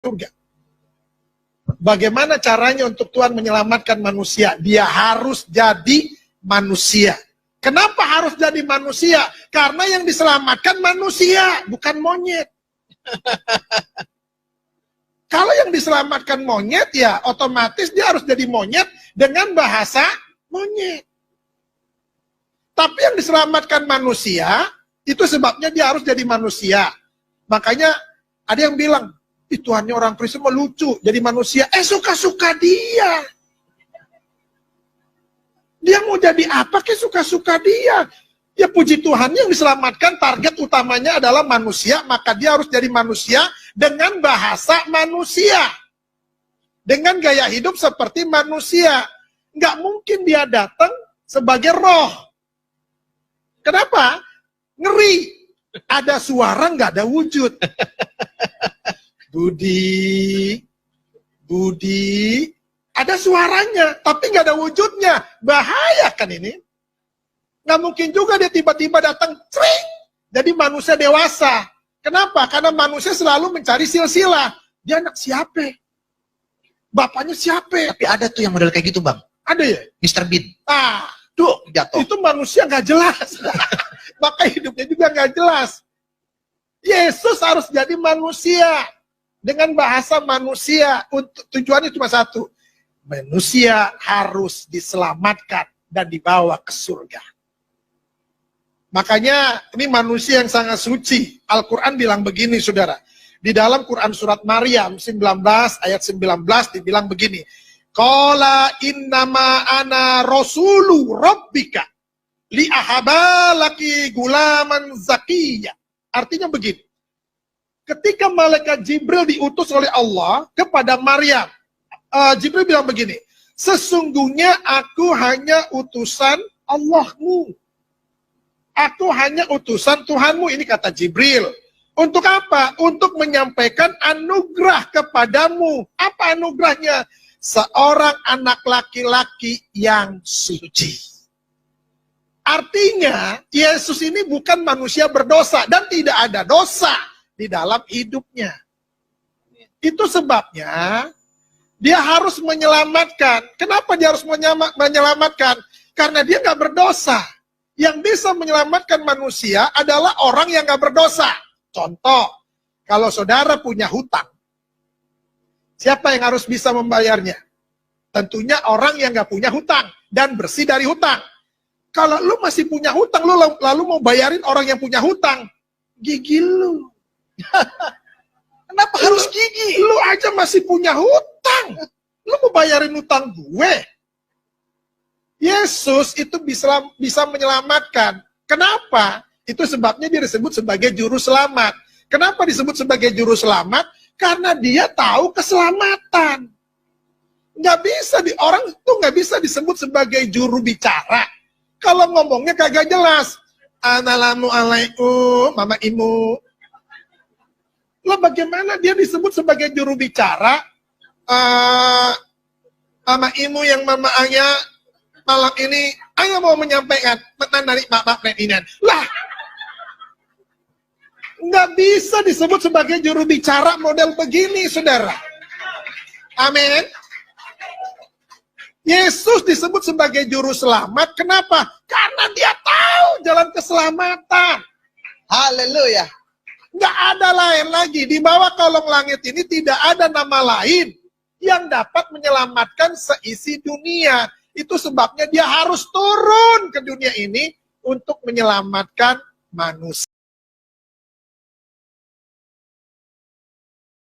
surga. Bagaimana caranya untuk Tuhan menyelamatkan manusia? Dia harus jadi manusia. Kenapa harus jadi manusia? Karena yang diselamatkan manusia, bukan monyet. Kalau yang diselamatkan monyet, ya otomatis dia harus jadi monyet dengan bahasa monyet. Tapi yang diselamatkan manusia, itu sebabnya dia harus jadi manusia. Makanya ada yang bilang, Tuhannya orang Kristen lucu, jadi manusia. Suka-suka dia. Dia mau jadi apa ke suka-suka dia. Ya puji Tuhan, yang diselamatkan target utamanya adalah manusia, maka dia harus jadi manusia dengan bahasa manusia. Dengan gaya hidup seperti manusia. Nggak mungkin dia datang sebagai roh. Kenapa? Ngeri. Ada suara, nggak ada wujud. Budi, ada suaranya, tapi nggak ada wujudnya. Bahaya kan ini? Nggak mungkin juga dia tiba-tiba datang, cring, jadi manusia dewasa. Kenapa? Karena manusia selalu mencari silsilah. Dia anak siapa? Bapaknya siapa? Tapi ada tuh yang model kayak gitu, Bang. Ada ya? Mr. Bean. Tuh, Jatuh. itu manusia nggak jelas. Maka hidupnya juga nggak jelas. Yesus harus jadi manusia. Dengan bahasa manusia, untuk tujuannya cuma satu. Manusia harus diselamatkan dan dibawa ke surga. Makanya ini manusia yang sangat suci. Al-Quran bilang begini, saudara. Di dalam Quran surat Maryam 19 ayat 19 dibilang begini. Qala innama ana rasulu rabbika li ahaba laki gulaman zakiyya. Artinya begini. Ketika malaikat Jibril diutus oleh Allah kepada Maryam, Jibril bilang begini, sesungguhnya aku hanya utusan Allahmu. Aku hanya utusan Tuhanmu, ini kata Jibril. Untuk apa? Untuk menyampaikan anugerah kepadamu. Apa anugerahnya? Seorang anak laki-laki yang suci. Artinya, Yesus ini bukan manusia berdosa dan tidak ada dosa di dalam hidupnya. Itu sebabnya dia harus menyelamatkan. Kenapa dia harus menyelamatkan? Karena dia nggak berdosa. Yang bisa menyelamatkan manusia adalah orang yang nggak berdosa. Contoh, kalau saudara punya hutang, siapa yang harus bisa membayarnya? Tentunya orang yang nggak punya hutang dan bersih dari hutang. Kalau lu masih punya hutang, lu lalu mau bayarin orang yang punya hutang, gigi lu. Kenapa harus gigi? Lu aja masih punya hutang. Lu mau bayarin hutang gue? Yesus itu bisa menyelamatkan. Kenapa? Itu sebabnya dia disebut sebagai juru selamat. Kenapa disebut sebagai juru selamat? Karena dia tahu keselamatan. Orang tuh nggak bisa disebut sebagai juru bicara. Kalau ngomongnya kagak jelas. Assalamualaikum, mama imu. Lah bagaimana dia disebut sebagai juru bicara? Mama imu yang mama ayah malam ini, ayah mau menyampaikan petan dari bapak presiden. Lah, nggak bisa disebut sebagai juru bicara model begini, saudara. Amin. Yesus disebut sebagai juru selamat. Kenapa? Karena dia tahu jalan keselamatan. Haleluya. Nggak ada lain lagi. Di bawah kolong langit ini tidak ada nama lain yang dapat menyelamatkan seisi dunia. Itu sebabnya dia harus turun ke dunia ini untuk menyelamatkan manusia.